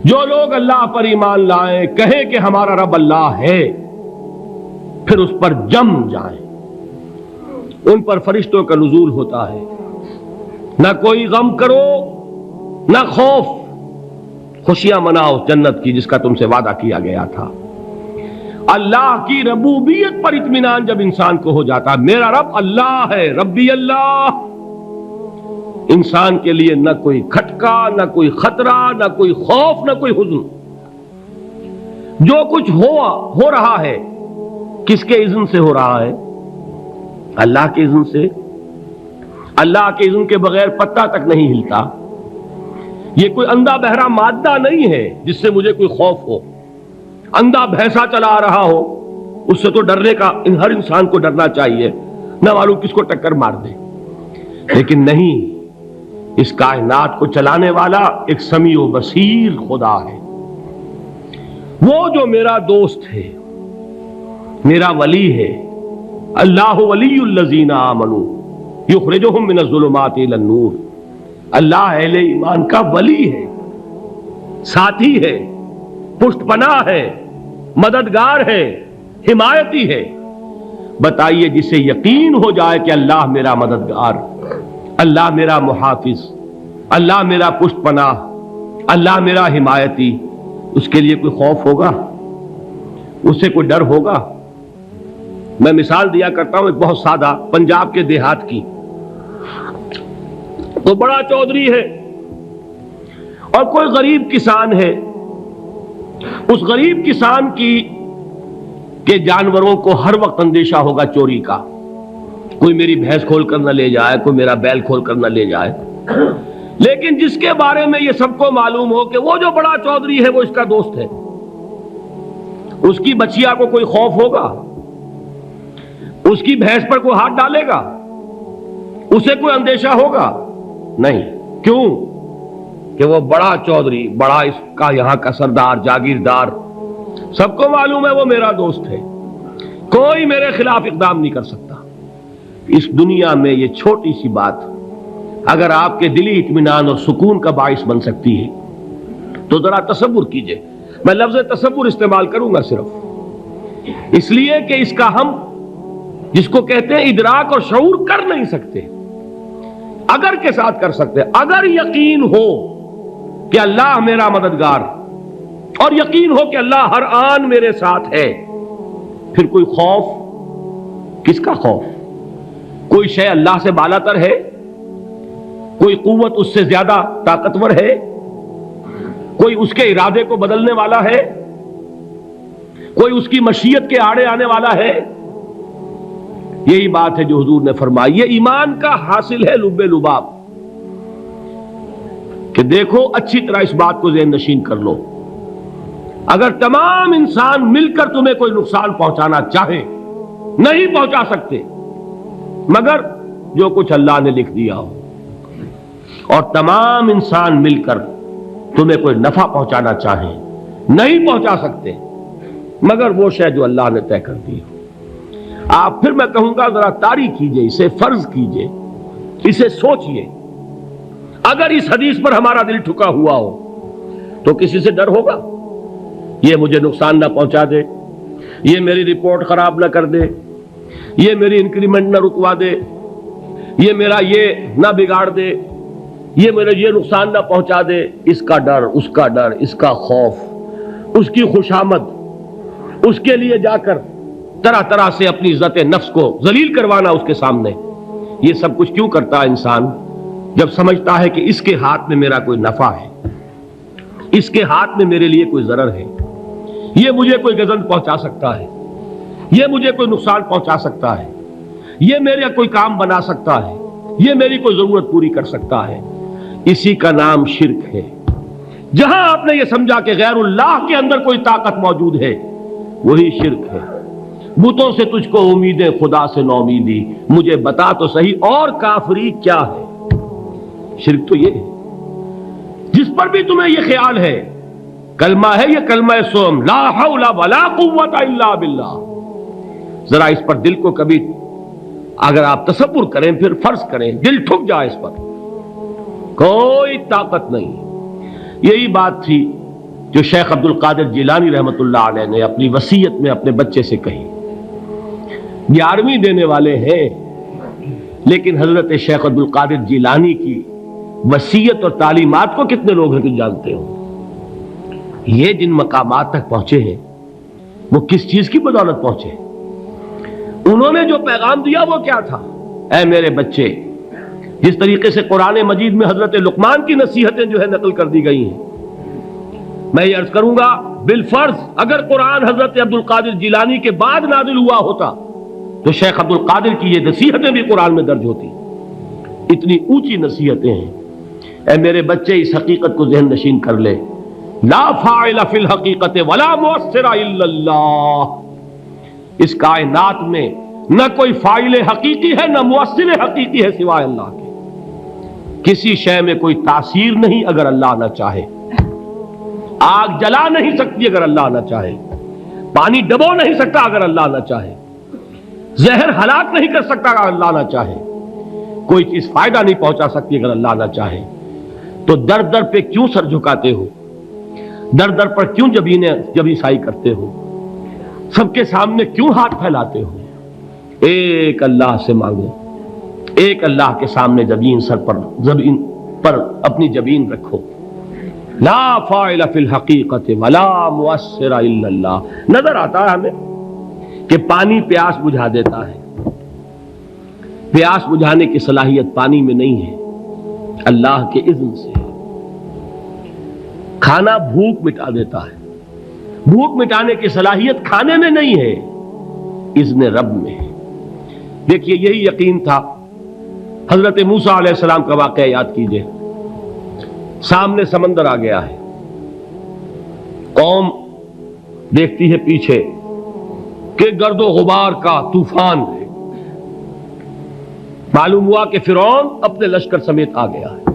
جو لوگ اللہ پر ایمان لائیں، کہیں کہ ہمارا رب اللہ ہے، پھر اس پر جم جائیں، ان پر فرشتوں کا نزول ہوتا ہے۔ نہ کوئی غم کرو نہ خوف، خوشیاں مناؤ جنت کی جس کا تم سے وعدہ کیا گیا تھا۔ اللہ کی ربوبیت پر اطمینان جب انسان کو ہو جاتا، میرا رب اللہ ہے، ربی اللہ، انسان کے لیے نہ کوئی کھٹکا، نہ کوئی خطرہ، نہ کوئی خوف، نہ کوئی حزن۔ جو کچھ ہو رہا ہے کس کے اذن سے ہو رہا ہے؟ اللہ کے اذن سے۔ اللہ کے اذن کے بغیر پتہ تک نہیں ہلتا۔ یہ کوئی اندھا بہرا مادہ نہیں ہے جس سے مجھے کوئی خوف ہو۔ اندھا بھینسا چلا آ رہا ہو، اس سے تو ڈرنے کا ہر انسان کو ڈرنا چاہیے، نہ معلوم کس کو ٹکر مار دے۔ لیکن نہیں، اس کائنات کو چلانے والا ایک سمیع و بصیر خدا ہے، وہ جو میرا دوست ہے، میرا ولی ہے۔ اللہ ولی الذین آمنوا یخرجہم من الظلمات الی النور۔ اللہ اہل ایمان کا ولی ہے، ساتھی ہے، پشت پناہ ہے، مددگار ہے، حمایتی ہے۔ بتائیے جسے یقین ہو جائے کہ اللہ میرا مددگار، اللہ میرا محافظ، اللہ میرا پشت پناہ، اللہ میرا حمایتی، اس کے لیے کوئی خوف ہوگا؟ اس سے کوئی ڈر ہوگا؟ میں مثال دیا کرتا ہوں ایک بہت سادہ، پنجاب کے دیہات کی۔ تو بڑا چودھری ہے اور کوئی غریب کسان ہے۔ اس غریب کسان کے جانوروں کو ہر وقت اندیشہ ہوگا چوری کا، کوئی میری بھینس کھول کر نہ لے جائے، کوئی میرا بیل کھول کر نہ لے جائے۔ لیکن جس کے بارے میں یہ سب کو معلوم ہو کہ وہ جو بڑا چودھری ہے وہ اس کا دوست ہے، اس کی بچیا کو کوئی خوف ہوگا؟ اس کی بھینس پر کوئی ہاتھ ڈالے گا؟ اسے کوئی اندیشہ ہوگا؟ نہیں۔ کیوں؟ کہ وہ بڑا چودھری، بڑا اس کا یہاں کا سردار، جاگیردار، سب کو معلوم ہے وہ میرا دوست ہے، کوئی میرے خلاف اقدام نہیں کر سکتا۔ اس دنیا میں یہ چھوٹی سی بات اگر آپ کے دلی اطمینان اور سکون کا باعث بن سکتی ہے تو ذرا تصور کیجئے۔ میں لفظ تصور استعمال کروں گا صرف اس لیے کہ اس کا ہم جس کو کہتے ہیں ادراک اور شعور کر نہیں سکتے، اگر کے ساتھ کر سکتے۔ اگر یقین ہو کہ اللہ میرا مددگار اور یقین ہو کہ اللہ ہر آن میرے ساتھ ہے، پھر کوئی خوف؟ کس کا خوف؟ کوئی شے اللہ سے بالاتر ہے؟ کوئی قوت اس سے زیادہ طاقتور ہے؟ کوئی اس کے ارادے کو بدلنے والا ہے؟ کوئی اس کی مشیت کے آڑے آنے والا ہے؟ یہی بات ہے جو حضور نے فرمائی۔ یہ ایمان کا حاصل ہے لب لباب، کہ دیکھو اچھی طرح اس بات کو ذہن نشین کر لو، اگر تمام انسان مل کر تمہیں کوئی نقصان پہنچانا چاہے نہیں پہنچا سکتے، مگر جو کچھ اللہ نے لکھ دیا ہو، اور تمام انسان مل کر تمہیں کوئی نفع پہنچانا چاہیں نہیں پہنچا سکتے، مگر وہ شے جو اللہ نے طے کر دی ہو۔ آپ پھر میں کہوں گا ذرا طاری کیجئے، اسے فرض کیجئے، اسے سوچئے۔ اگر اس حدیث پر ہمارا دل ٹھکا ہوا ہو تو کسی سے ڈر ہوگا؟ یہ مجھے نقصان نہ پہنچا دے، یہ میری رپورٹ خراب نہ کر دے، یہ میری انکریمنٹ نہ رکوا دے، یہ میرا یہ نہ بگاڑ دے، یہ میرا یہ نقصان نہ پہنچا دے۔ اس کا ڈر، اس کا ڈر، اس کا خوف، اس کی خوشامد، اس کے لیے جا کر طرح طرح سے اپنی عزت نفس کو ذلیل کروانا اس کے سامنے، یہ سب کچھ کیوں کرتا ہے انسان؟ جب سمجھتا ہے کہ اس کے ہاتھ میں میرا کوئی نفع ہے، اس کے ہاتھ میں میرے لیے کوئی ضرر ہے، یہ مجھے کوئی گزن پہنچا سکتا ہے، یہ مجھے کوئی نقصان پہنچا سکتا ہے، یہ میرا کوئی کام بنا سکتا ہے، یہ میری کوئی ضرورت پوری کر سکتا ہے، اسی کا نام شرک ہے۔ جہاں آپ نے یہ سمجھا کہ غیر اللہ کے اندر کوئی طاقت موجود ہے، وہی شرک ہے۔ بتوں سے تجھ کو امیدیں، خدا سے نومیدی، مجھے بتا تو صحیح اور کافری کیا ہے؟ شرک تو یہ ہے۔ جس پر بھی تمہیں یہ خیال ہے، کلمہ ہے یہ کلمہ سوم، لا حول ولا قوت الا باللہ، ذرا اس پر دل کو کبھی اگر آپ تصور کریں، پھر فرض کریں، دل ٹھک جائے، اس پر کوئی طاقت نہیں۔ یہی بات تھی جو شیخ عبد القادر جیلانی رحمۃ اللہ علیہ نے اپنی وصیت میں اپنے بچے سے کہی. 11ویں دینے والے ہیں، لیکن حضرت شیخ عبد القادر جیلانی کی وصیت اور تعلیمات کو کتنے لوگ ہیں کہ جانتے ہو؟ یہ جن مقامات تک پہنچے ہیں وہ کس چیز کی بدولت پہنچے؟ انہوں نے جو پیغام دیا وہ کیا تھا؟ اے میرے بچے، جس طریقے سے قرآن مجید میں حضرت لقمان کی نصیحتیں جو ہے نقل کر دی گئی ہیں، میں یہ عرض کروں گا بالفرض اگر قرآن حضرت عبد القادر جیلانی کے بعد نازل ہوا ہوتا تو شیخ عبد القادر کی یہ نصیحتیں بھی قرآن میں درج ہوتی. اتنی اونچی نصیحتیں ہیں. اے میرے بچے، اس حقیقت کو ذہن نشین کر لے، لا فاعل فی الحقیقت ولا مؤثر الا اللہ. اس کائنات میں نہ کوئی فاعل حقیقی ہے نہ مؤثر حقیقی ہے سوائے اللہ کے. کسی شے میں کوئی تاثیر نہیں اگر اللہ نہ چاہے. آگ جلا نہیں سکتی اگر اللہ نہ چاہے. پانی ڈبو نہیں سکتا اگر اللہ نہ چاہے. زہر ہلاک نہیں کر سکتا اگر اللہ نہ چاہے. کوئی چیز فائدہ نہیں پہنچا سکتی اگر اللہ نہ چاہے. تو در در پہ کیوں سر جھکاتے ہو؟ در در پر کیوں جبیں سائی کرتے ہو؟ سب کے سامنے کیوں ہاتھ پھیلاتے ہو؟ ایک اللہ سے مانگو. ایک اللہ کے سامنے زمین پر اپنی جبین رکھو. لا فاعل فی الحقیقت ولا مؤثر الا اللہ. نظر آتا ہے ہمیں کہ پانی پیاس بجھا دیتا ہے. پیاس بجھانے کی صلاحیت پانی میں نہیں ہے، اللہ کے اذن سے. کھانا بھوک مٹا دیتا ہے. بھوک مٹانے کی صلاحیت کھانے میں نہیں ہے، اذن رب میں ہے. دیکھیے یہی یقین تھا. حضرت موسیٰ علیہ السلام کا واقعہ یاد کیجئے. سامنے سمندر آ گیا ہے، قوم دیکھتی ہے پیچھے کہ گرد و غبار کا طوفان ہے. معلوم ہوا کہ فرعون اپنے لشکر سمیت آ گیا ہے.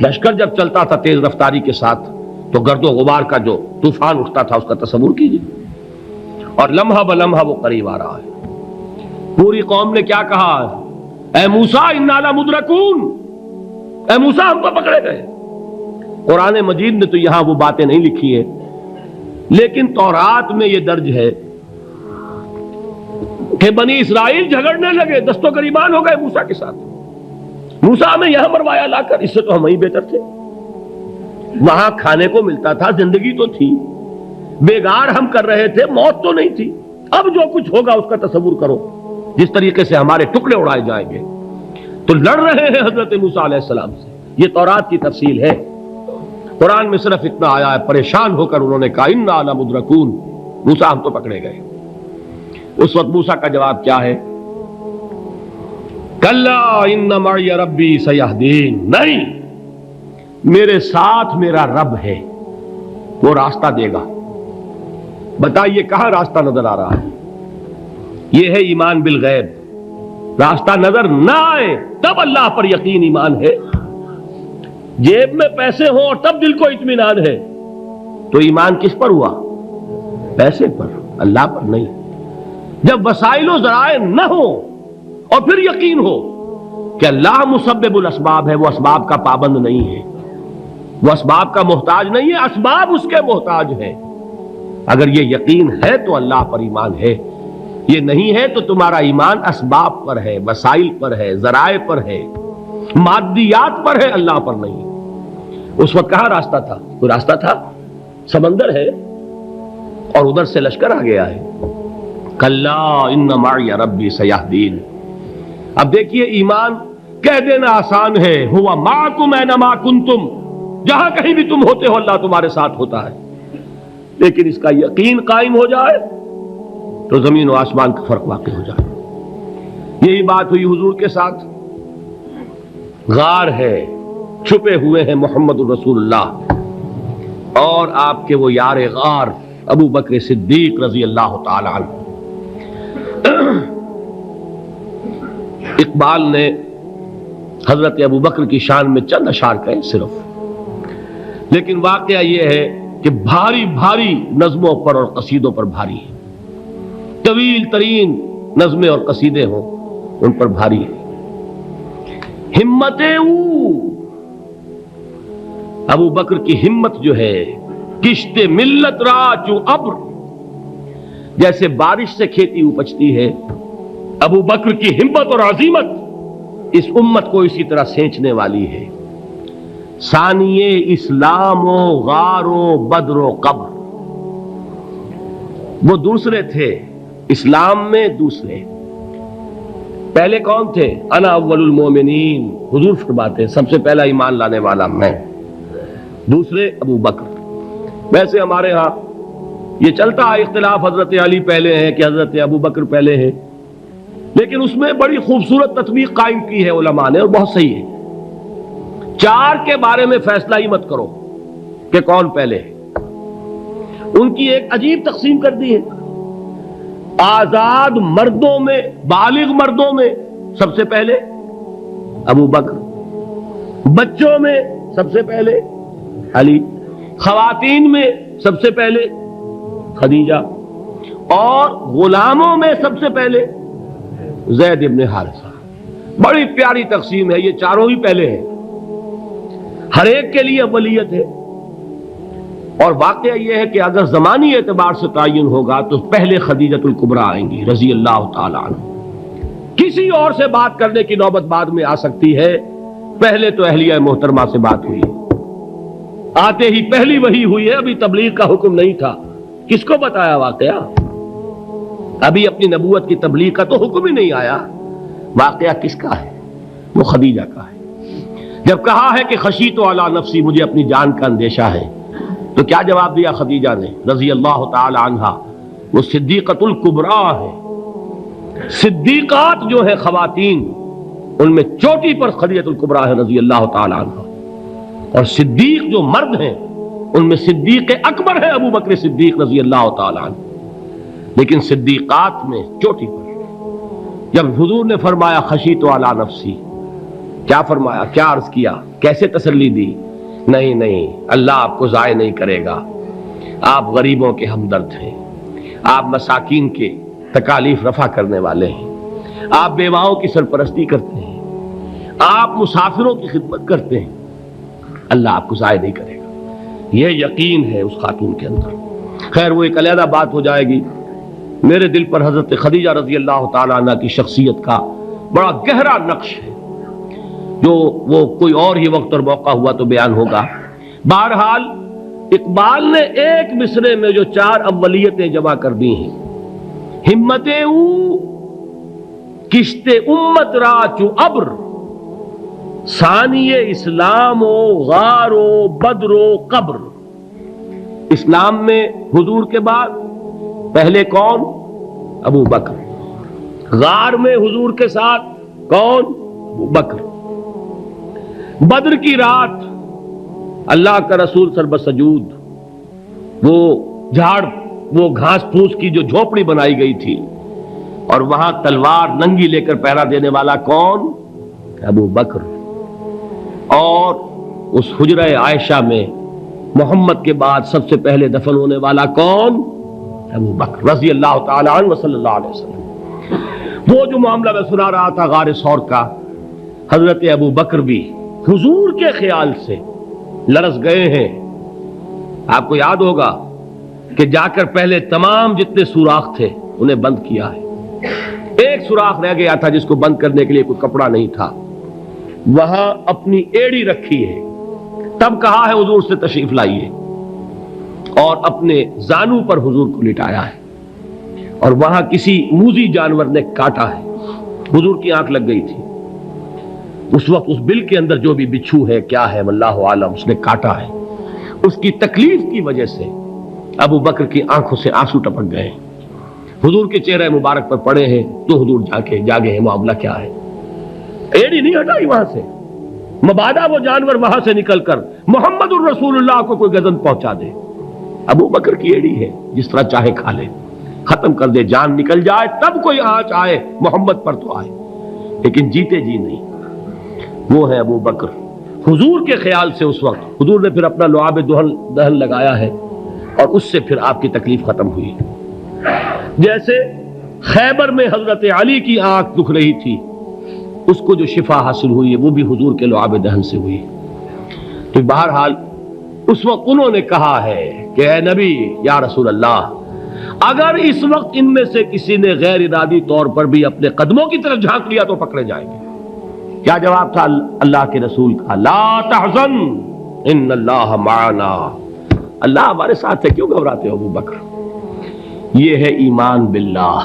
لشکر جب چلتا تھا تیز رفتاری کے ساتھ تو گرد و غبار کا جو طوفان اٹھتا تھا اس کا تصور کیجیے. اور لمحہ بلمحہ وہ قریب آ رہا ہے. پوری قوم نے کیا کہا؟ اے موسیٰ انا لمدرکون، اے موسیٰ ہم تو پکڑے گئے. قرآن مجید نے تو یہاں وہ باتیں نہیں لکھی ہیں، لیکن تورات میں یہ درج ہے کہ بنی اسرائیل جھگڑنے لگے، دست و گریبان ہو گئے موسیٰ کے ساتھ. موسیٰ ہمیں یہاں مروایا لا کر، اس سے تو ہم ہی بہتر تھے. وہاں کھانے کو ملتا تھا، زندگی تو تھی، بیگار ہم کر رہے تھے، موت تو نہیں تھی. اب جو کچھ ہوگا اس کا تصور کرو، جس طریقے سے ہمارے ٹکڑے اڑائے جائیں گے. تو لڑ رہے ہیں حضرت موسیٰ علیہ السلام سے. یہ تورات کی تفصیل ہے. قرآن میں صرف اتنا آیا ہے، پریشان ہو کر انہوں نے کہا انا لمدرکون، موسیٰ ہم تو پکڑے گئے. اس وقت موسیٰ کا جواب کیا ہے؟ کلا ان معی ربی سیہدین. نہیں، میرے ساتھ میرا رب ہے، وہ راستہ دے گا. بتائیے کہاں راستہ نظر آ رہا ہے؟ یہ ہے ایمان بالغیب. راستہ نظر نہ آئے تب اللہ پر یقین ایمان ہے. جیب میں پیسے ہوں اور تب دل کو اطمینان ہے تو ایمان کس پر ہوا؟ پیسے پر، اللہ پر نہیں. جب وسائل و ذرائع نہ ہو اور پھر یقین ہو کہ اللہ مسبب الاسباب ہے، وہ اسباب کا پابند نہیں ہے، وہ اسباب کا محتاج نہیں ہے، اسباب اس کے محتاج ہیں. اگر یہ یقین ہے تو اللہ پر ایمان ہے. یہ نہیں ہے تو تمہارا ایمان اسباب پر ہے، وسائل پر ہے، ذرائع پر ہے، مادیات پر ہے، اللہ پر نہیں. اس وقت کہاں راستہ تھا؟ کوئی راستہ تھا؟ سمندر ہے اور ادھر سے لشکر آ گیا ہے. کلا ان معی ربی سیہدین. اب دیکھیے ایمان کہہ دینا آسان ہے، ہوا معکم اینما کنتم، جہاں کہیں بھی تم ہوتے ہو اللہ تمہارے ساتھ ہوتا ہے. لیکن اس کا یقین قائم ہو جائے تو زمین و آسمان کا فرق واقع ہو جائے. یہی بات ہوئی حضور کے ساتھ. غار ہے، چھپے ہوئے ہیں محمد الرسول اللہ اور آپ کے وہ یار غار ابو بکر صدیق رضی اللہ تعالی عنہ. اقبال نے حضرت ابو بکر کی شان میں چند اشعار کہے صرف، لیکن واقعہ یہ ہے کہ بھاری بھاری نظموں پر اور قصیدوں پر بھاری ہے. طویل ترین نظمیں اور قصیدے ہوں ان پر بھاری ہے. ہمتیں ابو بکر کی ہمت جو ہے کشت ملت را چو ابر، جیسے بارش سے کھیتی اپجتی ہے، ابو بکر کی ہمت اور عزیمت اس امت کو اسی طرح سینچنے والی ہے۔ ثانیے اسلام و غار و بدر و قبر، وہ دوسرے تھے اسلام میں، دوسرے پہلے کون تھے؟ انا اول المومنین، حضور فرماتے ہیں سب سے پہلا ایمان لانے والا میں، دوسرے ابو بکر۔ ویسے ہمارے ہاں یہ چلتا ہے اختلاف، حضرت علی پہلے ہیں کہ حضرت ابو بکر پہلے ہیں، لیکن اس میں بڑی خوبصورت تطبیق قائم کی ہے علماء نے، اور بہت صحیح ہے۔ چار کے بارے میں فیصلہ ہی مت کرو کہ کون پہلے ہے، ان کی ایک عجیب تقسیم کر دی ہے۔ آزاد مردوں میں، بالغ مردوں میں سب سے پہلے ابو بکر، بچوں میں سب سے پہلے علی، خواتین میں سب سے پہلے خدیجہ، اور غلاموں میں سب سے پہلے زید ابن حارثہ۔ بڑی پیاری تقسیم ہے، یہ چاروں ہی پہلے ہیں، ہر ایک کے لیے اولیت ہے۔ اور واقعہ یہ ہے کہ اگر زمانی اعتبار سے تعین ہوگا تو پہلے خدیجۃ الکبریٰ آئیں گی رضی اللہ تعالی عنہ، کسی اور سے بات کرنے کی نوبت بعد میں آ سکتی ہے، پہلے تو اہلیہ محترمہ سے بات ہوئی، آتے ہی پہلی وحی ہوئی ہے، ابھی تبلیغ کا حکم نہیں تھا، کس کو بتایا واقعہ؟ ابھی اپنی نبوت کی تبلیغ کا تو حکم ہی نہیں آیا، واقعہ کس کا ہے؟ وہ خدیجہ کا ہے۔ جب کہا ہے کہ خشیت علی نفسی، مجھے اپنی جان کا اندیشہ ہے، تو کیا جواب دیا خدیجہ نے رضی اللہ تعالی عنہا؟ وہ صدیقۃ الکبریٰ ہے، صدیقات جو ہے خواتین ان میں چوٹی پر خدیجۃ الکبریٰ ہے رضی اللہ تعالی عنہا، اور صدیق جو مرد ہیں ان میں صدیق اکبر ہے ابو بکر صدیق رضی اللہ تعالی عنہ، لیکن صدیقات میں چوٹی پر۔ جب حضور نے فرمایا خشیت علی نفسی، کیا فرمایا؟ کیا عرض کیا؟ کیسے تسلی دی؟ نہیں نہیں، اللہ آپ کو ضائع نہیں کرے گا، آپ غریبوں کے ہمدرد ہیں، آپ مساکین کے تکالیف رفع کرنے والے ہیں، آپ بیواؤں کی سرپرستی کرتے ہیں، آپ مسافروں کی خدمت کرتے ہیں، اللہ آپ کو ضائع نہیں کرے گا۔ یہ یقین ہے اس خاتون کے اندر۔ خیر وہ ایک علیحدہ بات ہو جائے گی۔ میرے دل پر حضرت خدیجہ رضی اللہ تعالی عنہ کی شخصیت کا بڑا گہرا نقش ہے، جو وہ کوئی اور ہی وقت اور موقع ہوا تو بیان ہوگا۔ بہرحال اقبال نے ایک مصرے میں جو چار اولیتیں جمع کر دی ہیں، ہمت او کشت امت را چو ابر، ثانی اسلام و غار و بدر و قبر۔ اسلام میں حضور کے بعد پہلے کون؟ ابو بکر۔ غار میں حضور کے ساتھ کون؟ ابو بکر۔ بدر کی رات اللہ کا رسول سر بسجود، وہ جھاڑ، وہ گھاس پھوس کی جو جھوپڑی بنائی گئی تھی، اور وہاں تلوار ننگی لے کر پہرا دینے والا کون؟ ابو بکر۔ اور اس حجرہ عائشہ میں محمد کے بعد سب سے پہلے دفن ہونے والا کون؟ ابو بکر رضی اللہ تعالی عنہ صلی اللہ علیہ وسلم۔ وہ جو معاملہ میں سنا رہا تھا غار ثور کا، حضرت ابو بکر بھی حضور کے خیال سے لرز گئے ہیں۔ آپ کو یاد ہوگا کہ جا کر پہلے تمام جتنے سوراخ تھے انہیں بند کیا ہے، ایک سوراخ رہ گیا تھا جس کو بند کرنے کے لیے کوئی کپڑا نہیں تھا، وہاں اپنی ایڑی رکھی ہے، تب کہا ہے حضور سے تشریف لائیے، اور اپنے زانو پر حضور کو لٹایا ہے، اور وہاں کسی موذی جانور نے کاٹا ہے، حضور کی آنکھ لگ گئی تھی، اس وقت اس بل کے اندر جو بھی بچھو ہے کیا ہے واللہ عالم، اس نے کاٹا ہے، اس کی تکلیف کی وجہ سے ابو بکر کی آنکھوں سے آنسو ٹپک گئے، حضور کے چہرے مبارک پر پڑے ہیں، تو حضور جاگے ہیں، معاملہ کیا ہے؟ ایڑی نہیں ہٹائی وہاں سے، مبادا وہ جانور وہاں سے نکل کر محمد الرسول اللہ کو کوئی گزن پہنچا دے، ابو بکر کی ایڑی ہے، جس طرح چاہے کھا لے، ختم کر دے، جان نکل جائے تب کوئی آنچ آئے محمد پر تو آئے، لیکن جیتے جی نہیں۔ وہ ہے ابو بکر حضور کے خیال سے۔ اس وقت حضور نے پھر اپنا لعاب دہن لگایا ہے، اور اس سے پھر آپ کی تکلیف ختم ہوئی۔ جیسے خیبر میں حضرت علی کی آنکھ دکھ رہی تھی، اس کو جو شفا حاصل ہوئی ہے وہ بھی حضور کے لعاب دہن سے ہوئی۔ تو بہرحال اس وقت انہوں نے کہا ہے کہ اے نبی یا رسول اللہ، اگر اس وقت ان میں سے کسی نے غیر ارادی طور پر بھی اپنے قدموں کی طرف جھانک لیا تو پکڑے جائیں گے۔ کیا جواب تھا اللہ کے رسول کا؟ لا تحزن ان اللہ معنا، اللہ ہمارے ساتھ ہے، کیوں گھبراتے ہو ابو بکر؟ یہ ہے ایمان باللہ،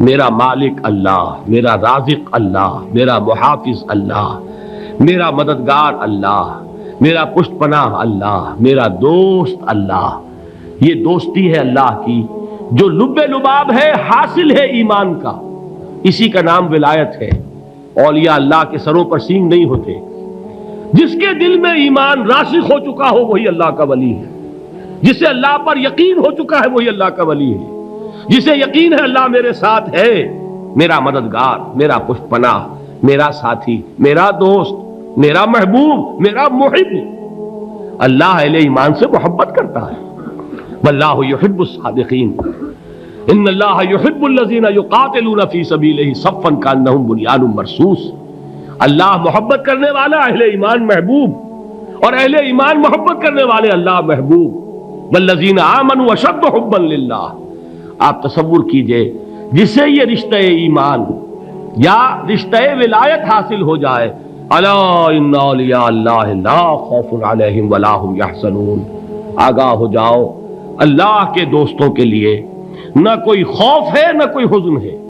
میرا مالک اللہ، میرا رازق اللہ، میرا محافظ اللہ، میرا مددگار اللہ، میرا پشت پناہ اللہ، میرا دوست اللہ۔ یہ دوستی ہے اللہ کی جو لب لباب ہے، حاصل ہے ایمان کا، اسی کا نام ولایت ہے۔ اولیاء اللہ کے سروں پر سینگ نہیں ہوتے، جس کے دل میں ایمان راسخ ہو چکا ہو وہی اللہ کا ولی ہے، جسے اللہ پر یقین ہو چکا ہے وہی اللہ کا ولی ہے، جسے یقین ہے اللہ میرے ساتھ ہے، میرا مددگار، میرا پشت پناہ، میرا ساتھی، میرا دوست، میرا محبوب، میرا محب۔ اللہ اہل ایمان سے محبت کرتا ہے۔ واللہ یحب الصادقین، ان اللہ یحب الذین یقاتلون فی سبیلہ صفا کانہم بنیان مرصوص۔ اللہ محبت کرنے والا، اہل ایمان محبوب، اور اہل ایمان محبت کرنے والے اللہ محبوب۔ والذین آمنوا اشد حبا للہ۔ آپ تصور کیجئے جسے یہ رشتہ ایمان یا رشتہ ولایت حاصل ہو جائے، الا ان اولیاء اللہ لا خوف علیہم ولا هم یحزنون، آگاہ ہو جاؤ، اللہ کے دوستوں کے لیے نہ کوئی خوف ہے نہ کوئی حزن ہے۔